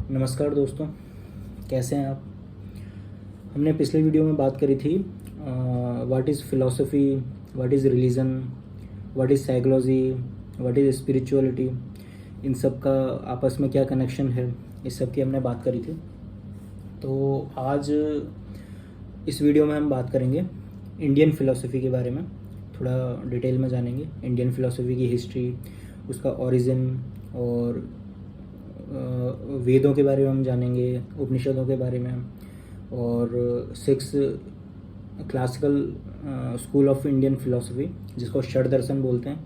नमस्कार दोस्तों, कैसे हैं आप। हमने पिछले वीडियो में बात करी थी what is philosophy, what is religion, what is psychology, what is spirituality, इन सब का आपस में क्या कनेक्शन है, इस सब की हमने बात करी थी। तो आज इस वीडियो में हम बात करेंगे इंडियन फ़िलॉसफी के बारे में, थोड़ा डिटेल में जानेंगे इंडियन फ़िलॉसफी की हिस्ट्री, उसका ओरिजिन, और वेदों के बारे में हम जानेंगे, उपनिषदों के बारे में, और 6 classical school of Indian philosophy जिसको षड दर्शन बोलते हैं,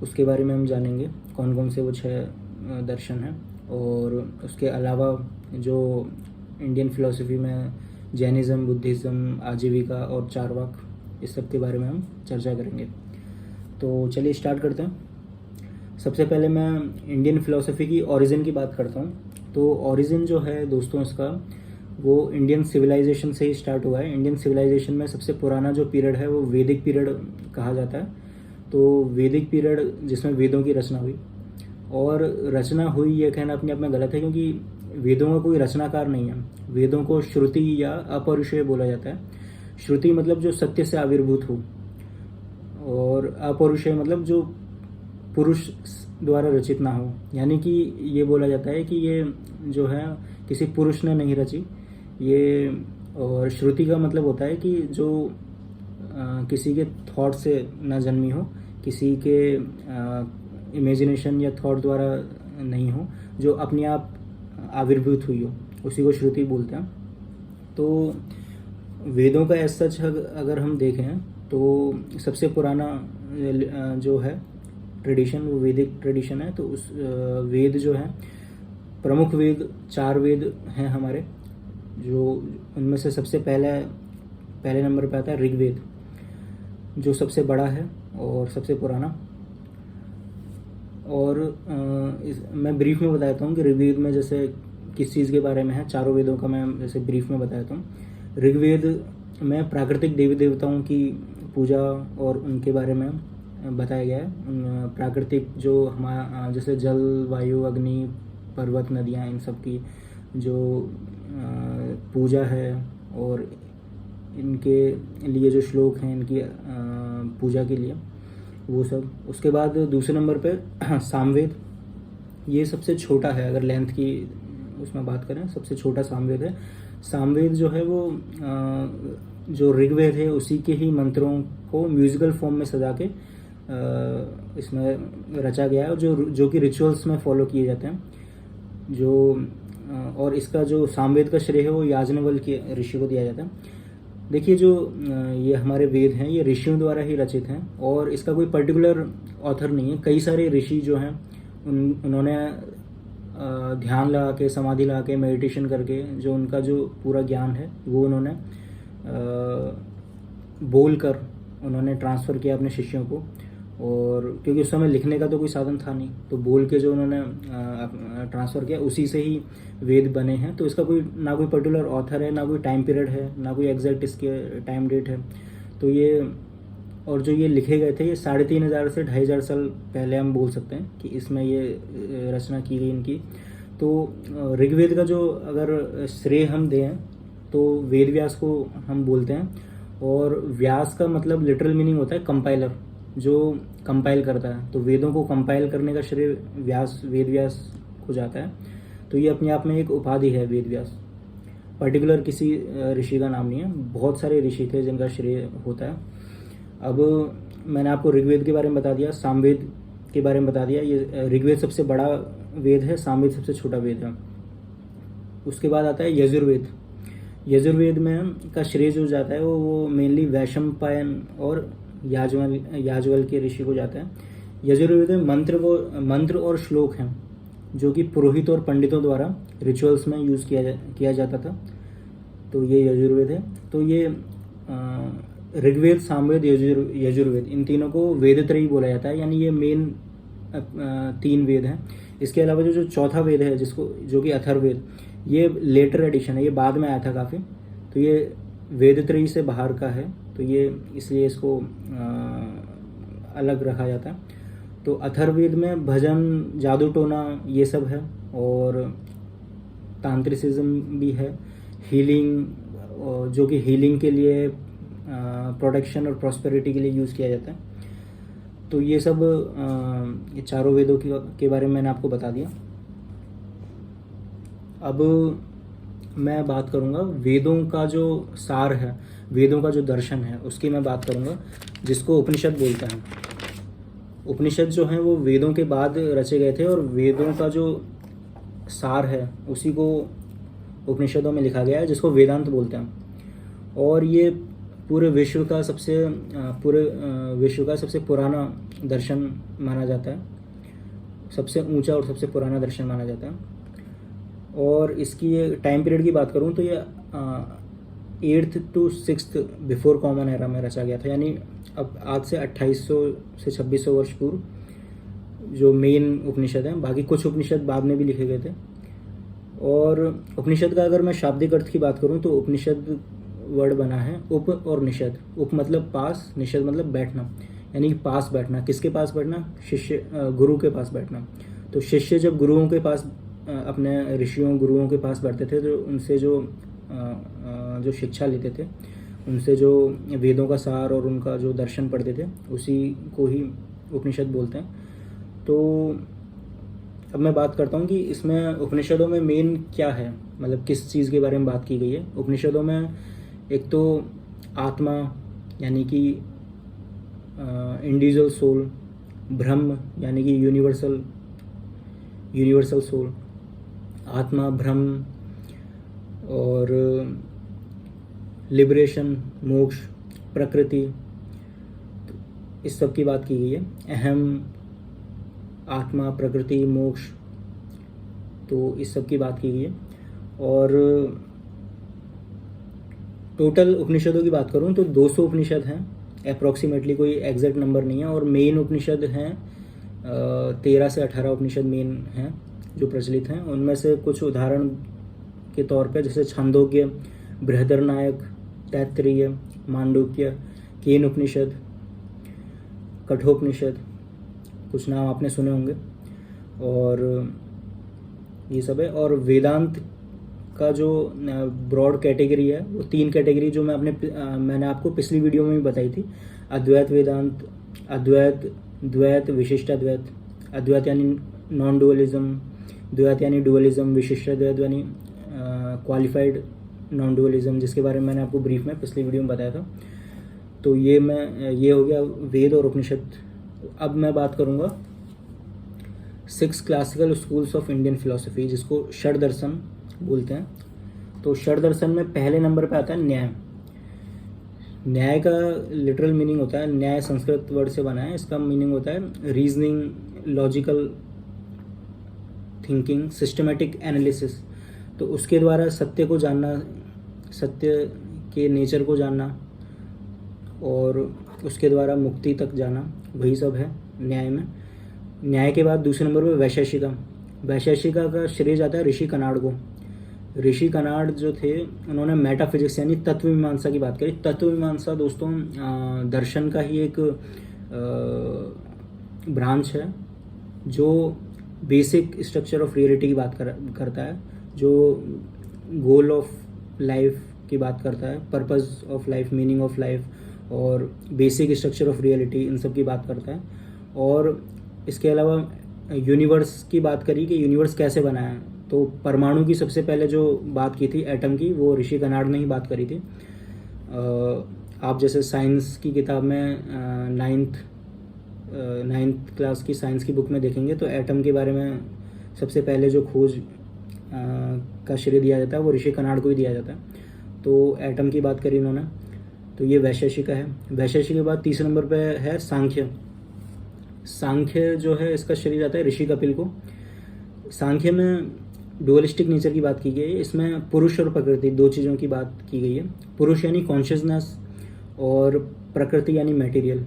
उसके बारे में हम जानेंगे कौन कौन से वो 6 दर्शन हैं। और उसके अलावा जो इंडियन फ़िलॉसफी में जैनिज़्म, बुद्धिज़्म, आजीविका और चारवाक, इस सब के बारे में हम चर्चा करेंगे। तो चलिए स्टार्ट करते हैं। सबसे पहले मैं इंडियन फ़िलॉसफी की ओरिजिन की बात करता हूँ। तो ओरिजिन जो है दोस्तों इसका, वो इंडियन सिविलाइजेशन से ही स्टार्ट हुआ है। इंडियन सिविलाइजेशन में सबसे पुराना जो पीरियड है वो वैदिक पीरियड कहा जाता है। तो वैदिक पीरियड जिसमें वेदों की रचना हुई, और रचना हुई ये कहना अपने आप में गलत है, क्योंकि वेदों का कोई रचनाकार नहीं है। वेदों को श्रुति या अपौरुषेय बोला जाता है। श्रुति मतलब जो सत्य से आविर्भूत हो, और अपौरुषेय मतलब जो पुरुष द्वारा रचित ना हो। यानी कि ये बोला जाता है कि ये जो है किसी पुरुष ने नहीं रची ये। और श्रुति का मतलब होता है कि जो किसी के थॉट से ना जन्मी हो, किसी के इमेजिनेशन या थॉट द्वारा नहीं हो, जो अपने आप आविर्भूत हुई हो, उसी को श्रुति बोलते हैं। तो वेदों का एज सच अगर हम देखें तो सबसे पुराना जो है ट्रेडिशन वो वैदिक ट्रेडिशन है। तो उस वेद जो है, प्रमुख वेद 4 वेद हैं हमारे, जो उनमें से सबसे पहले नंबर पे आता है ऋग्वेद, जो सबसे बड़ा है और सबसे पुराना। और मैं ब्रीफ में बताता हूँ कि ऋग्वेद में जैसे किस चीज़ के बारे में है। चारों वेदों का मैं जैसे ब्रीफ में बताता हूँ। ऋग्वेद में प्राकृतिक देवी देवताओं की पूजा और उनके बारे में बताया गया है। प्राकृतिक जो हमारा जैसे जल, वायु, अग्नि, पर्वत, नदियाँ, इन सब की जो पूजा है, और इनके लिए जो श्लोक हैं इनकी पूजा के लिए, वो सब। उसके बाद दूसरे नंबर पे सामवेद। ये सबसे छोटा है, अगर लेंथ की उसमें बात करें, सबसे छोटा सामवेद है। सामवेद जो है वो जो ऋग्वेद है उसी के ही मंत्रों को म्यूजिकल फॉर्म में सजा के इसमें रचा गया है, जो कि रिचुअल्स में फॉलो किए जाते हैं। और इसका जो सामवेद का श्रेय है वो याज्ञवल्क्य ऋषि को दिया जाता है। देखिए, जो ये हमारे वेद हैं ये ऋषियों द्वारा ही रचित हैं, और इसका कोई पर्टिकुलर ऑथर नहीं है। कई सारे ऋषि जो हैं उन्होंने ध्यान लगा के, समाधि लगा के, मेडिटेशन करके जो उनका जो पूरा ज्ञान है वो उन्होंने बोल कर उन्होंने ट्रांसफ़र किया अपने शिष्यों को। और क्योंकि उस समय लिखने का तो कोई साधन था नहीं, तो बोल के जो उन्होंने ट्रांसफ़र किया उसी से ही वेद बने हैं। तो इसका कोई ना कोई पर्टिकुलर ऑथर है, ना कोई टाइम पीरियड है, ना कोई एग्जैक्ट इसके टाइम डेट है। तो ये, और जो ये लिखे गए थे ये 3500 से 2500 साल पहले हम बोल सकते हैं कि इसमें ये रचना की गई इनकी। तो ऋग्वेद का जो अगर श्रेय हम दें तो वेद व्यास को हम बोलते हैं। और व्यास का मतलब लिटरल मीनिंग होता है कंपाइलर, जो कंपाइल करता है। तो वेदों को कंपाइल करने का श्रेय वेद व्यास को जाता है। तो ये अपने आप में एक उपाधि है वेद व्यास, पर्टिकुलर किसी ऋषि का नाम नहीं है। बहुत सारे ऋषि थे जिनका श्रेय होता है। अब मैंने आपको ऋग्वेद के बारे में बता दिया, सामवेद के बारे में बता दिया। ये ऋग्वेद सबसे बड़ा वेद है, सामवेद सबसे छोटा वेद है। उसके बाद आता है यजुर्वेद। यजुर्वेद में का श्रेय जो जाता है वो मेनली वैशंपायन और याज्ञवल्क्य के ऋषि को जाता है। यजुर्वेद में मंत्र और श्लोक हैं जो कि पुरोहित और पंडितों द्वारा रिचुअल्स में यूज़ किया जाता था। तो ये यजुर्वेद है। तो ये ऋग्वेद, सामवेद, यजुर्वेद, इन तीनों को वेदत्रयी बोला जाता है। यानी ये मेन 3 वेद हैं। इसके अलावा जो चौथा वेद है जो कि अथर्ववेद, ये लेटर एडिशन है, ये बाद में आया था काफ़ी। तो ये वेदत्रयी से बाहर का है, तो ये इसलिए इसको अलग रखा जाता है। तो अथर्ववेद में भजन, जादू टोना, ये सब है। और तांत्रिसिज्म भी है, हीलिंग, जो कि हीलिंग के लिए, प्रोटेक्शन और प्रॉस्पेरिटी के लिए यूज़ किया जाता है। तो ये सब ये चारों वेदों के बारे में मैंने आपको बता दिया। अब मैं बात करूँगा वेदों का जो सार है, वेदों का जो दर्शन है, उसकी मैं बात करूँगा, जिसको उपनिषद बोलते हैं। उपनिषद जो हैं वो वेदों के बाद रचे गए थे, और वेदों का जो सार है उसी को उपनिषदों में लिखा गया है, जिसको वेदांत बोलते हैं। और ये पूरे विश्व का सबसे पुराना दर्शन माना जाता है, सबसे ऊंचा और सबसे पुराना दर्शन माना जाता है। और इसकी ये टाइम पीरियड की बात करूँ तो ये 8th to 6th before common era में रचा गया था, यानी अब आज से 2800 से 2600 वर्ष पूर्व जो मेन उपनिषद हैं। बाकी कुछ उपनिषद बाद में भी लिखे गए थे। और उपनिषद का अगर मैं शाब्दिक अर्थ की बात करूं तो उपनिषद वर्ड बना है उप और निषद। उप मतलब पास, निषद मतलब बैठना, यानी कि पास बैठना। किसके पास बैठना? शिष्य, गुरु के पास बैठना। तो शिष्य जब गुरुओं के पास, अपने ऋषियों गुरुओं के पास बैठते थे तो उनसे जो शिक्षा लेते थे, उनसे जो वेदों का सार और उनका जो दर्शन पढ़ते थे, उसी को ही उपनिषद बोलते हैं। तो अब मैं बात करता हूँ कि इसमें उपनिषदों में मेन क्या है, मतलब किस चीज़ के बारे में बात की गई है। उपनिषदों में एक तो आत्मा यानी कि इंडिविजुअल सोल, ब्रह्म यानी कि यूनिवर्सल सोल, आत्मा, ब्रह्म, और लिबरेशन, मोक्ष, प्रकृति, इस सब की बात की गई है। अहम, आत्मा, प्रकृति, मोक्ष, तो इस सब की बात की गई है। और टोटल उपनिषदों की बात करूं तो 200 उपनिषद हैं अप्रॉक्सीमेटली, कोई एग्जैक्ट नंबर नहीं है। और मेन उपनिषद हैं 13 से 18 उपनिषद मेन हैं जो प्रचलित हैं। उनमें से कुछ उदाहरण के तौर पे जैसे छांदोग्य, बृहदरनायक, तैत्तिरीय, मांडुक्य, केन उपनिषद, कठोपनिषद, कुछ नाम आपने सुने होंगे, और ये सब है। और वेदांत का जो ब्रॉड कैटेगरी है वो 3 कैटेगरी जो मैंने आपको पिछली वीडियो में भी बताई थी। अद्वैत वेदांत, अद्वैत, द्वैत, विशिष्टाद्वैत। अद्वैत यानी नॉन डुअलिज्म, द्वैत यानी डुअलिज्म, विशिष्टाद्वैत यानी क्वालिफाइड नॉन डुअलिज्म, जिसके बारे में मैंने आपको ब्रीफ में पिछली वीडियो में बताया था। तो ये हो गया वेद और उपनिषद। अब मैं बात करूँगा 6 classical schools of Indian philosophy, जिसको षड दर्शन बोलते हैं। तो षड दर्शन में पहले नंबर पे आता है न्याय। न्याय का लिटरल मीनिंग होता है, न्याय संस्कृत वर्ड से बना है, इसका मीनिंग होता है reasoning, logical thinking, systematic analysis. तो उसके द्वारा सत्य को जानना, सत्य के नेचर को जानना, और उसके द्वारा मुक्ति तक जाना, वही सब है न्याय में। न्याय के बाद दूसरे नंबर पर वैशेषिका। वैशेषिका का श्रेय जाता है ऋषि कनाड को। ऋषि कनाड जो थे उन्होंने मेटाफिजिक्स यानी तत्व मीमांसा की बात करी। तत्व मीमांसा दोस्तों दर्शन का ही एक ब्रांच है जो बेसिक स्ट्रक्चर ऑफ रियलिटी की बात करता है, जो गोल ऑफ लाइफ की बात करता है, purpose of life, meaning of life, और बेसिक स्ट्रक्चर ऑफ रियलिटी, इन सब की बात करता है। और इसके अलावा यूनिवर्स की बात करी कि यूनिवर्स कैसे बना है, तो परमाणु की सबसे पहले जो बात की थी एटम की, वो ऋषि कनाड ने ही बात करी थी। आप जैसे साइंस की किताब में 9th क्लास की साइंस की बुक में देखेंगे तो एटम के बारे में सबसे पहले जो खोज का श्रेय दिया जाता है वो ऋषि कनाड को ही दिया जाता है। तो एटम की बात करी इन्होंने, तो ये वैशेषिक है। वैशेषिक के बाद तीसरे नंबर पे है सांख्य। सांख्य जो है इसका श्रेय जाता है ऋषि कपिल को। सांख्य में डुअलिस्टिक नेचर की बात की गई है। इसमें पुरुष और प्रकृति, 2 चीज़ों की बात की गई है। पुरुष यानी कॉन्शियसनेस और प्रकृति यानी मटेरियल।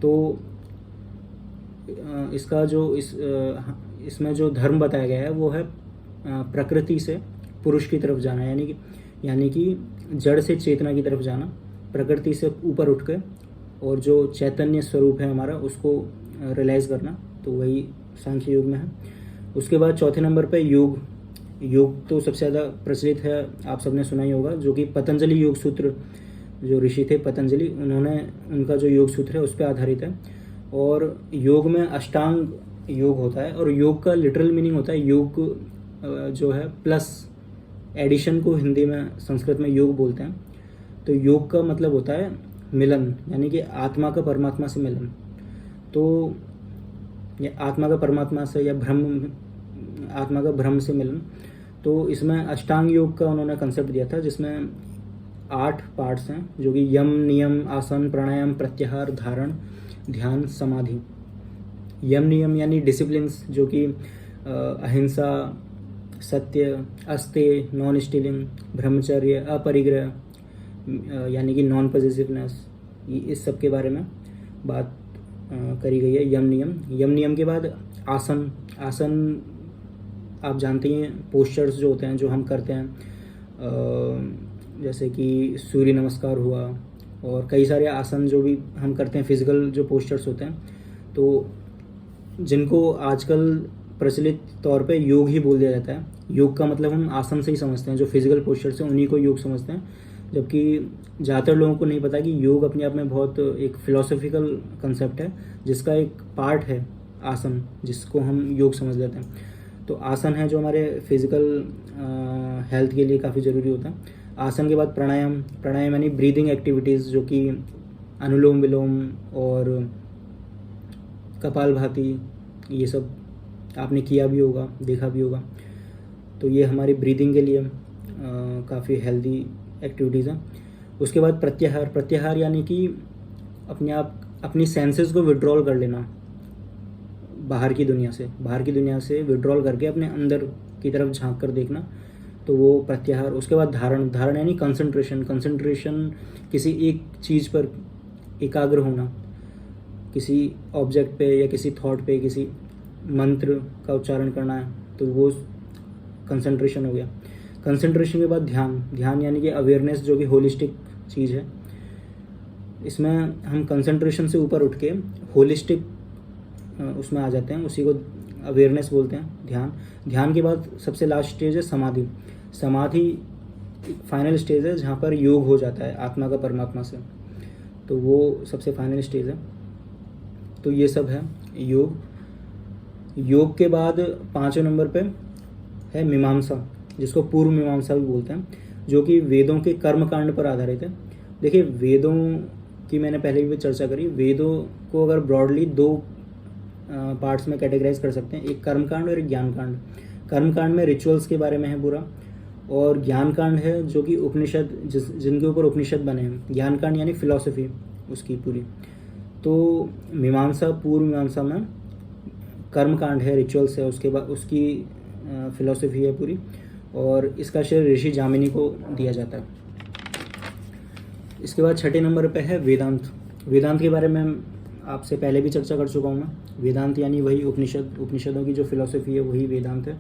तो इसका जो इसमें जो धर्म बताया गया है वो है प्रकृति से पुरुष की तरफ जाना, यानी कि जड़ से चेतना की तरफ जाना, प्रकृति से ऊपर उठ के और जो चैतन्य स्वरूप है हमारा उसको रियलाइज करना। तो वही सांख्य योग में है। उसके बाद चौथे नंबर पे योग। योग तो सबसे ज़्यादा प्रचलित है, आप सबने सुना ही होगा, जो कि पतंजलि योग सूत्र, जो ऋषि थे पतंजलि, उन्होंने उनका जो योग सूत्र है उस पर आधारित है। और योग में अष्टांग योग होता है, और योग का लिटरल मीनिंग होता है योग जो है प्लस एडिशन को हिंदी में संस्कृत में योग बोलते हैं। तो योग का मतलब होता है मिलन, यानी कि आत्मा का परमात्मा से मिलन। तो ये आत्मा का परमात्मा से या आत्मा का ब्रह्म से मिलन। तो इसमें अष्टांग योग का उन्होंने कंसेप्ट दिया था, जिसमें 8 पार्ट्स हैं, जो कि यम, नियम, आसन, प्राणायाम, प्रत्याहार, धारण, ध्यान, समाधि। यम नियम यानी डिसिप्लिन्स, जो कि अहिंसा, सत्य, अस्तेय, नॉन स्टीलिंग, ब्रह्मचर्य, अपरिग्रह यानी कि नॉन पॉजिटिवनेस, इस सब के बारे में बात करी गई है। यम नियम। यम नियम के बाद आसन। आसन आप जानते हैं पोस्चर्स जो होते हैं जो हम करते हैं, जैसे कि सूर्य नमस्कार हुआ, और कई सारे आसन जो भी हम करते हैं, फिजिकल जो पोस्चर्स होते हैं, तो जिनको आजकल प्रचलित तौर पे योग ही बोल दिया जाता है। योग का मतलब हम आसन से ही समझते हैं, जो फिजिकल पोस्चर्स हैं उन्हीं को योग समझते हैं, जबकि ज़्यादातर लोगों को नहीं पता कि योग अपने आप में बहुत एक फिलोसॉफिकल कंसेप्ट है, जिसका एक पार्ट है आसन, जिसको हम योग समझ लेते हैं। तो आसन है जो हमारे फिजिकल हेल्थ के लिए काफ़ी ज़रूरी होता है। आसन के बाद प्राणायाम। प्राणायाम यानी ब्रीदिंग एक्टिविटीज़, जो कि अनुलोम विलोम और कपालभाति, ये सब आपने किया भी होगा, देखा भी होगा। तो ये हमारी ब्रीदिंग के लिए काफ़ी हेल्दी एक्टिविटीज़ हैं। उसके बाद प्रत्याहार। प्रत्याहार यानी कि अपनी सेंसेस को विड्रॉल कर लेना बाहर की दुनिया से विड्रॉल करके अपने अंदर की तरफ झांक कर देखना, तो वो प्रत्याहार। उसके बाद धारण। धारण यानी कंसंट्रेशन। कंसंट्रेशन किसी एक चीज़ पर एकाग्र होना, किसी ऑब्जेक्ट पे या किसी थॉट पे, किसी मंत्र का उच्चारण करना है, तो वो कंसंट्रेशन हो गया। कंसंट्रेशन के बाद ध्यान। ध्यान यानी कि अवेयरनेस, जो कि होलिस्टिक चीज़ है। इसमें हम कंसंट्रेशन से ऊपर उठ के होलिस्टिक उसमें आ जाते हैं, उसी को अवेयरनेस बोलते हैं, ध्यान। ध्यान के बाद सबसे लास्ट स्टेज है समाधि। समाधि फाइनल स्टेज है जहाँ पर योग हो जाता है आत्मा का परमात्मा से, तो वो सबसे फाइनल स्टेज है। तो ये सब है योग। योग के बाद 5वें नंबर पे है मीमांसा, जिसको पूर्व मीमांसा भी बोलते हैं, जो कि वेदों के कर्म कांड पर आधारित है। देखिए, वेदों की मैंने पहले भी चर्चा करी। वेदों को अगर ब्रॉडली 2 पार्ट्स में कैटेगराइज कर सकते हैं, एक कर्म कांड और एक ज्ञान कांड। कर्म कांड में रिचुअल्स के बारे में है पूरा, और ज्ञान कांड है जो कि उपनिषद, जिनके ऊपर उपनिषद बने हैं। ज्ञान कांड यानी फिलॉसफी उसकी पूरी। तो मीमांसा, पूर्व मीमांसा में कर्म कांड है, रिचुअल्स है, उसके बाद उसकी फिलॉसफी है पूरी, और इसका श्रेय ऋषि जामिनी को दिया जाता है। इसके बाद 6ठे नंबर पे है वेदांत। वेदांत के बारे में आपसे पहले भी चर्चा कर चुका हूँ मैं। वेदांत यानी वही उपनिषदों की जो फिलॉसफी है वही वेदांत है।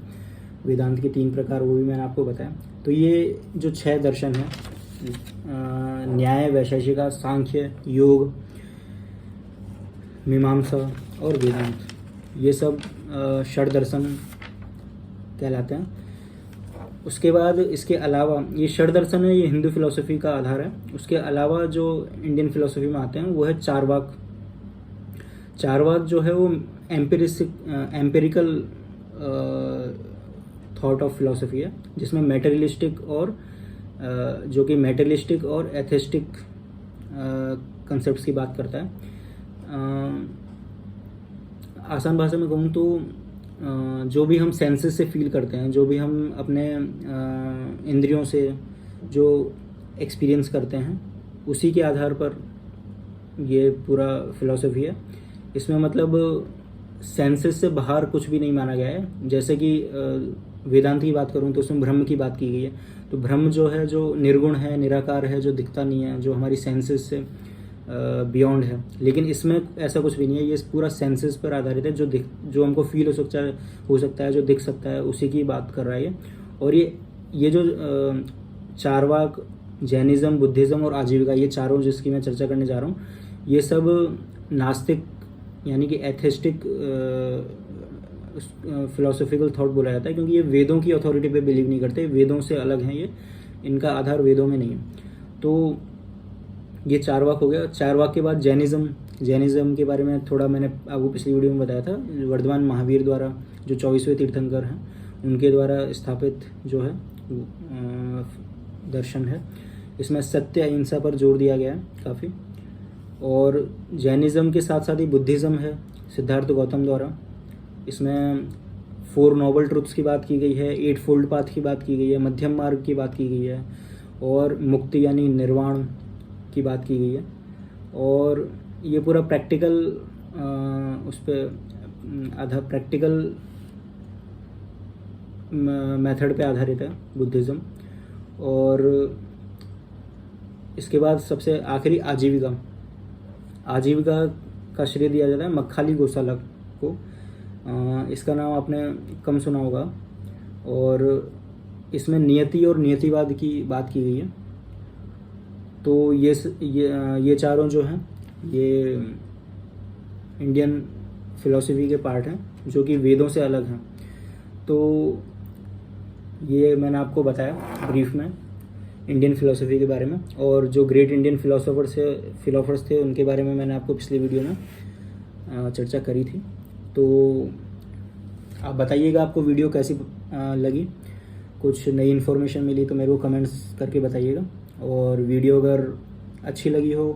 वेदांत के 3 प्रकार, वो भी मैंने आपको बताया। तो ये जो 6 दर्शन है, न्याय, वैशेषिका, सांख्य, योग, मीमांसा और वेदांत, ये सब षड दर्शन कहलाते हैं। उसके बाद इसके अलावा ये षड दर्शन है, ये हिंदू फिलॉसफी का आधार है। उसके अलावा जो इंडियन फिलॉसफी में आते हैं वो है चारवाक। चारवाक जो है वो एम्पेरिकल थॉट ऑफ फिलॉसफी है, जिसमें मेटेरियलिस्टिक और जो कि मेटेरियलिस्टिक और एथेस्टिक कंसेप्ट्स की बात करता है। आसान भाषा में कहूँ तो जो भी हम सेंसेस से फील करते हैं, जो भी हम अपने इंद्रियों से जो एक्सपीरियंस करते हैं, उसी के आधार पर ये पूरा फिलॉसफी है। इसमें मतलब सेंसेस से बाहर कुछ भी नहीं माना गया है। जैसे कि वेदांत की बात करूं तो उसमें ब्रह्म की बात की गई है। तो ब्रह्म जो है, जो निर्गुण है, निराकार है, जो दिखता नहीं है, जो हमारी सेंसेस से बियॉन्ड है। लेकिन इसमें ऐसा कुछ भी नहीं है, ये पूरा सेंसेस पर आधारित है। जो हमको फील हो सकता है, जो दिख सकता है, उसी की बात कर रहा है ये। और ये जो चारवाक, जैनिज्म, बुद्धिज़्म और आजीविका, ये चारों जिसकी मैं चर्चा करने जा रहा हूँ, ये सब नास्तिक यानी कि एथेस्टिक फिलोसॉफिकल थॉट बोला जाता है, क्योंकि ये वेदों की अथॉरिटी पे बिलीव नहीं करते, वेदों से अलग हैं ये, इनका आधार वेदों में नहीं है। तो ये चारवाक हो गया। चारवाक के बाद जैनिज़्म के बारे में थोड़ा मैंने आपको पिछली वीडियो में बताया था, वर्धमान महावीर द्वारा, जो 24वें तीर्थंकर हैं, उनके द्वारा स्थापित जो है दर्शन है। इसमें सत्य अहिंसा पर जोर दिया गया है काफ़ी। और जैनिज़्म के साथ साथ ही बुद्धिज़्म है सिद्धार्थ गौतम द्वारा। इसमें 4 नोबल ट्रुथ्स की बात की गई है, 8 फोल्ड पाथ की बात की गई है, मध्यम मार्ग की बात की गई है, और मुक्ति यानी निर्वाण की बात की गई है। और ये पूरा प्रैक्टिकल उस पर प्रैक्टिकल मेथड पे आधारित है बुद्धिज़्म। और इसके बाद सबसे आखिरी आजीविका का श्रेय दिया जाता है मक्खाली गोसाला को। इसका नाम आपने कम सुना होगा। और इसमें नियति और नियतिवाद की बात की गई है। तो ये चारों जो हैं ये इंडियन फिलॉसफी के पार्ट हैं, जो कि वेदों से अलग हैं। तो ये मैंने आपको बताया ब्रीफ में इंडियन फिलॉसफी के बारे में, और जो ग्रेट इंडियन फिलोसफर्स थे उनके बारे में मैंने आपको पिछली वीडियो में चर्चा करी थी। तो आप बताइएगा आपको वीडियो कैसी लगी, कुछ नई इन्फॉर्मेशन मिली तो मेरे को कमेंट्स करके बताइएगा। और वीडियो अगर अच्छी लगी हो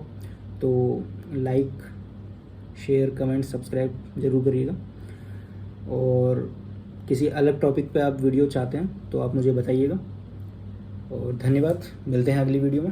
तो लाइक, शेयर, कमेंट, सब्सक्राइब ज़रूर करिएगा। और किसी अलग टॉपिक पे आप वीडियो चाहते हैं तो आप मुझे बताइएगा। और धन्यवाद, मिलते हैं अगली वीडियो में।